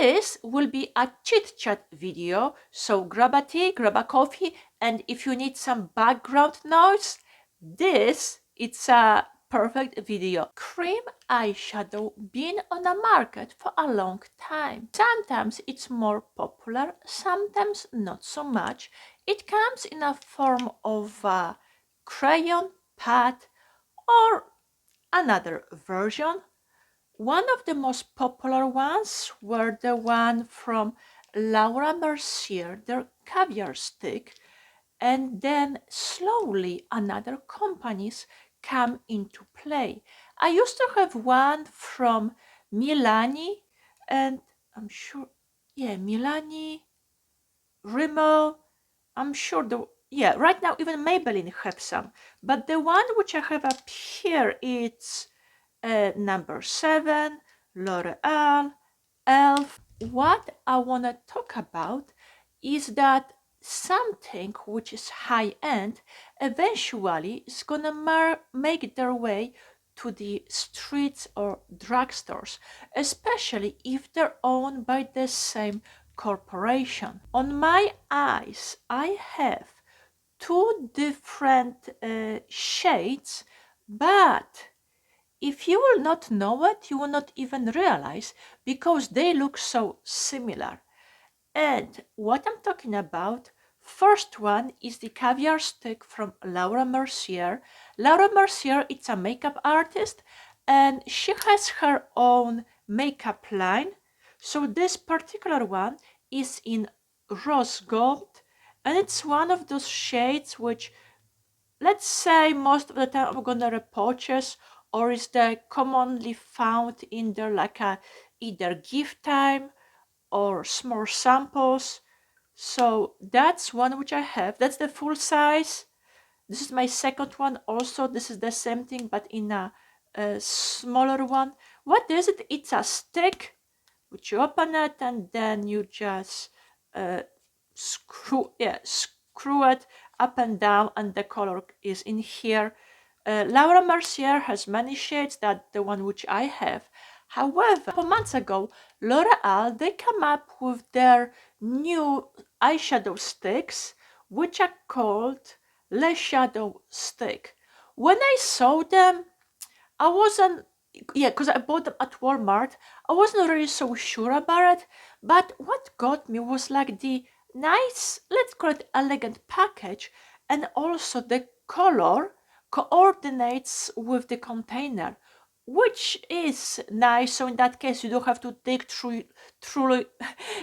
this will be a chit chat video, so grab a tea, grab a coffee, and if you need some background noise, this it's a perfect video. Cream eyeshadow been on the market for a long time. Sometimes it's more popular, sometimes not so much. It comes in a form of a crayon, pad, or another version. One of the most popular ones were the one from Laura Mercier, their caviar stick, and then slowly another companies come into play. I used to have one from Milani, and I'm sure, yeah, Milani, Rimmel, I'm sure right now even Maybelline have some, but the one which I have up here, it's number 7, L'Oreal, Elf. What I want to talk about is that something which is high-end eventually is gonna make their way to the streets or drugstores, especially if they're owned by the same corporation. On my eyes, I have 2 different shades, but if you will not know it, you will not even realize because they look so similar. And what I'm talking about, first one is the caviar stick from Laura Mercier. Laura Mercier, it's a makeup artist and she has her own makeup line. So this particular one is in rose gold and it's one of those shades which, let's say, most of the time I'm gonna repurchase, or is the commonly found in there like a either gift time or small samples. So that's one which I have. That's the full size. This is my second one also. This is the same thing but in a smaller one. What is it? It's a stick which you open it and then you just screw it up and down and the color is in here. Laura Mercier has many shades, that the one which I have. However, a couple months ago, L'Oreal, they come up with their new eyeshadow sticks, which are called Le Shadow Stick. When I saw them, I wasn't, because I bought them at Walmart, I wasn't really so sure about it, but what got me was like the nice, let's call it elegant package, and also the color coordinates with the container, which is nice. So in that case you don't have to dig through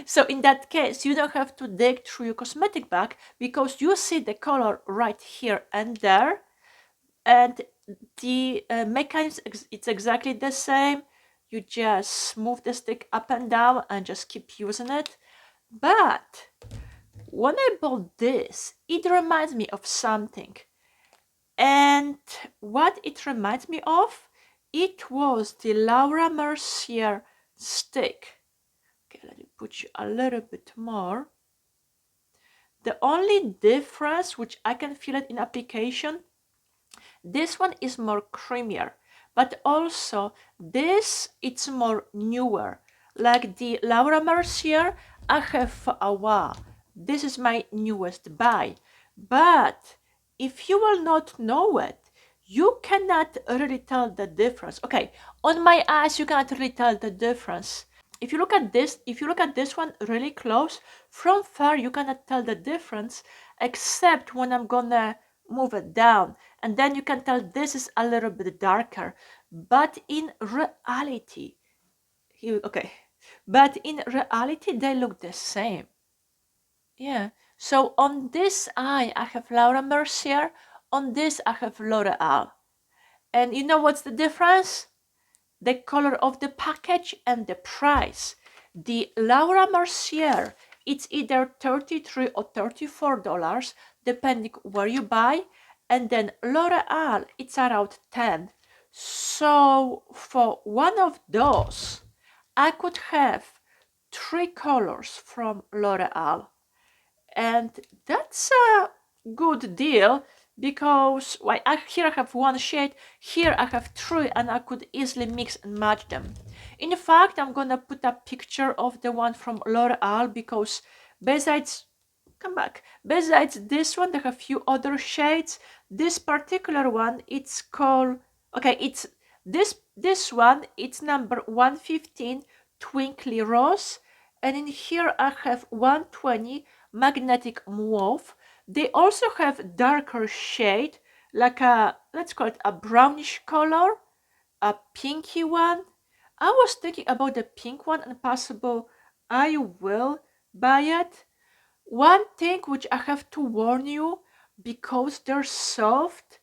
so in that case you don't have to dig through your cosmetic bag because you see the color right here and there, and the mechanism, it's exactly the same. You just move the stick up and down and just keep using it. But when I bought this, it reminds me of something. And what it reminds me of, it was the Laura Mercier stick. Okay, let me put you a little bit more. The only difference, which I can feel it in application, this one is more creamier, but also this, it's more newer. Like the Laura Mercier, I have for a while. This is my newest buy. But if you will not know it, you cannot really tell the difference. Okay, on my eyes, you cannot really tell the difference. If you look at this one really close, from far you cannot tell the difference, except when I'm gonna move it down, and then you can tell this is a little bit darker. But in reality, they look the same. Yeah. So on this eye, I have Laura Mercier. On this, I have L'Oreal. And you know what's the difference? The color of the package and the price. The Laura Mercier, it's either $33 or $34, depending where you buy. And then L'Oreal, it's around 10. So for one of those, I could have 3 colors from L'Oreal. And that's a good deal because here I have one shade, here I have three, and I could easily mix and match them. In fact, I'm gonna put a picture of the one from L'Oreal, because besides this one, there are a few other shades. This particular one, it's called, okay, it's this one, it's number 115 Twinkly Rose, and in here I have 120 Magnetic Mauve. They also have darker shade, like a, let's call it a brownish color, a pinky one. I was thinking about the pink one, and possible I will buy it. One thing which I have to warn you, because they're soft,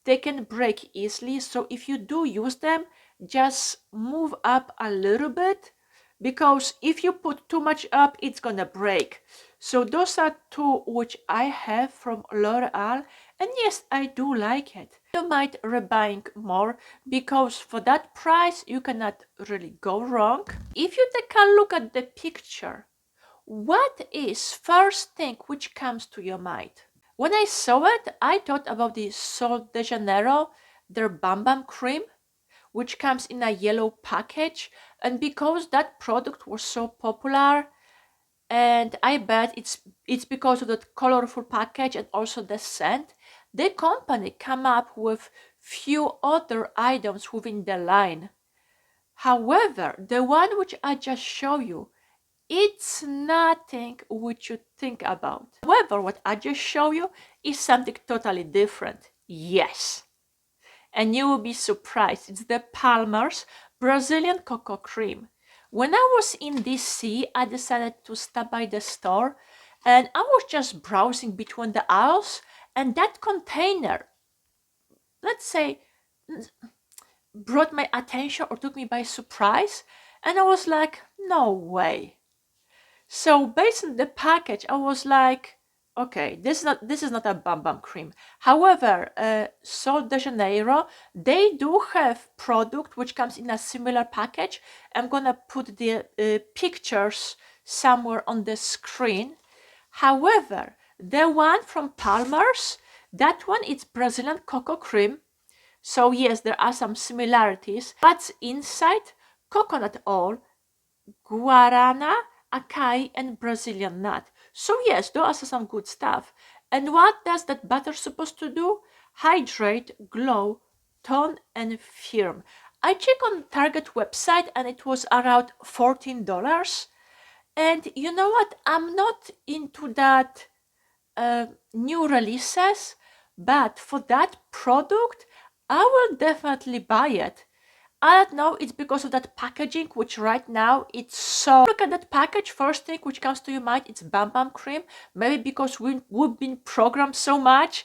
they can break easily. So if you do use them, just move up a little bit, because if you put too much up, it's gonna break. So those are two which I have from L'Oreal, and yes, I do like it. You might rebuying more, because for that price you cannot really go wrong. If you take a look at the picture, what is first thing which comes to your mind? When I saw it, I thought about the Sol de Janeiro, their Bam Bam cream, which comes in a yellow package. And because that product was so popular, and I bet it's because of that colorful package and also the scent, the company came up with few other items within the line. However, the one which I just show you, it's nothing which you think about. However, what I just show you is something totally different. Yes. And you will be surprised. It's the Palmer's Brazilian Cocoa Cream. When I was in DC, I decided to stop by the store, and I was just browsing between the aisles, and that container, let's say, brought my attention or took me by surprise, and I was like, no way. So based on the package, I was like, okay, this is not a Bam Bam cream. However, Sol de Janeiro, they do have product which comes in a similar package. I'm gonna put the pictures somewhere on the screen. However, the one from Palmer's, that one is Brazilian cocoa cream. So yes, there are some similarities. What's inside? Coconut oil, guarana, acai, and Brazilian nut. So yes, those are some good stuff. And what does that butter supposed to do? Hydrate, glow, tone, and firm. I checked on Target website, and it was around $14. And you know what? I'm not into that new releases, but for that product, I will definitely buy it. I don't know, it's because of that packaging, which right now it's so... Look at that package, first thing which comes to your mind, it's Bam Bam cream. Maybe because we've been programmed so much,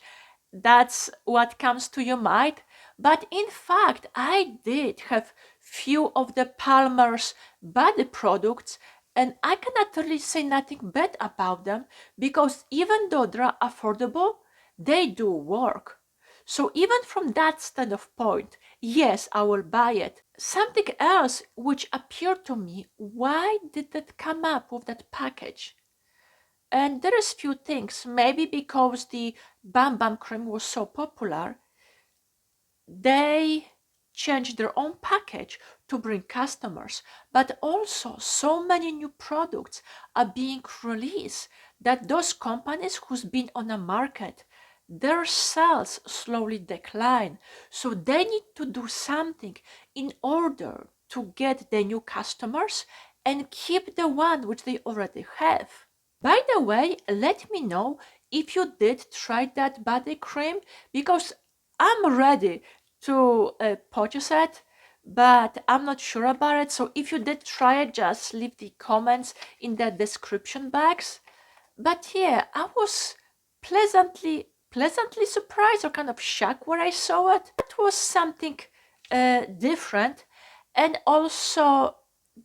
that's what comes to your mind. But in fact, I did have few of the Palmer's body products, and I cannot really say nothing bad about them, because even though they're affordable, they do work. So even from that standpoint, yes, I will buy it. Something else which appeared to me, why did that come up with that package? And there is few things. Maybe because the Bam Bam cream was so popular, they changed their own package to bring customers. But also, so many new products are being released that those companies who's been on the market, their sales slowly decline. So they need to do something in order to get the new customers and keep the one which they already have. By the way, let me know if you did try that body cream, because I'm ready to purchase it, but I'm not sure about it. So if you did try it, just leave the comments in the description box. But yeah, I was pleasantly surprised, or kind of shocked when I saw it. It was something different. And also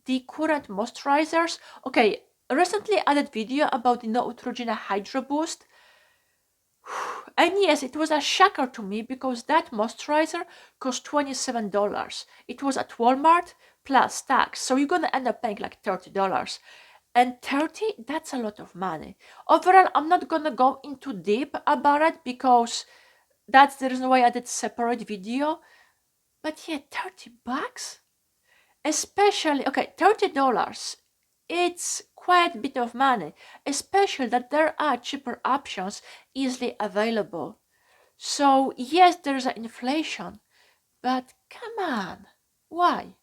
the current moisturizers. Okay, recently I did video about the Neutrogena Hydro Boost. And yes, it was a shocker to me, because that moisturizer cost $27. It was at Walmart plus tax. So you're gonna end up paying like $30. And 30, that's a lot of money. Overall, I'm not gonna go into deep about it, because that's the reason why I did separate video. But yeah, $30? Especially, okay, $30. It's quite a bit of money, especially that there are cheaper options easily available. So yes, there's an inflation, but come on, why?